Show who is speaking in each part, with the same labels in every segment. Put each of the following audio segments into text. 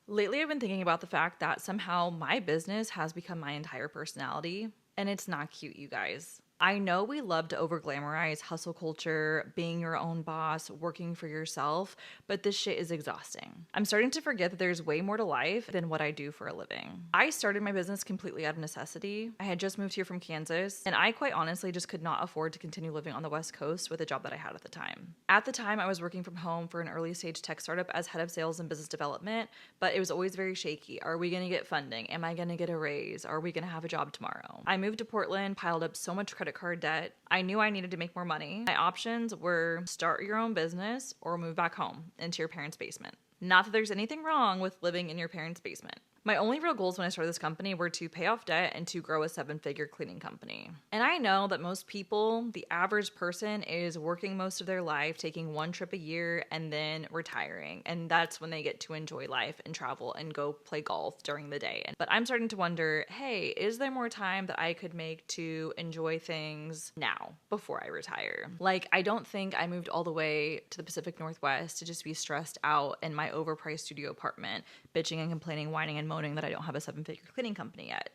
Speaker 1: Lately, I've been thinking about the fact that somehow my business has become my entire personality, and it's not cute, you guys. I know we love to over glamorize hustle culture, being your own boss, working for yourself, but this shit is exhausting. I'm starting to forget that there's way more to life than what I do for a living. I started my business completely out of necessity. I had just moved here from Kansas, and I quite honestly just could not afford to continue living on the West Coast with the job that I had at the time. At the time, I was working from home for an early stage tech startup as head of sales and business development, but it was always very shaky. Are we gonna get funding? Am I gonna get a raise? Are we gonna have a job tomorrow? I moved to Portland, piled up so much credit card debt. I knew I needed to make more money. My options were start your own business or move back home into your parents' basement. Not that there's anything wrong with living in your parents' basement. My only real goals when I started this company were to pay off debt and to grow a 7-figure cleaning company. And I know that most people, the average person, is working most of their life, taking one trip a year, and then retiring. And that's when they get to enjoy life and travel and go play golf during the day. But I'm starting to wonder, hey, is there more time that I could make to enjoy things now before I retire? Like, I don't think I moved all the way to the Pacific Northwest to just be stressed out in my overpriced studio apartment, bitching and complaining, whining and moaning that I don't have a 7-figure cleaning company yet.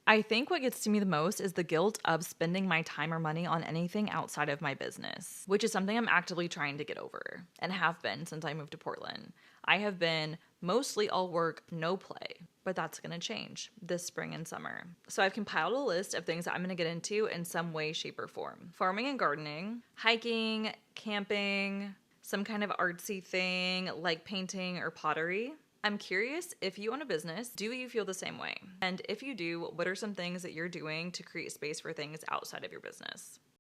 Speaker 1: I think what gets to me the most is the guilt of spending my time or money on anything outside of my business, which is something I'm actively trying to get over and have been since I moved to Portland. I have been mostly all work, no play, but that's going to change this spring and summer. So I've compiled a list of things that I'm going to get into in some way, shape, or form. Farming and gardening, hiking, camping, some kind of artsy thing like painting or pottery. I'm curious, if you own a business, do you feel the same way? And if you do, what are some things that you're doing to create space for things outside of your business?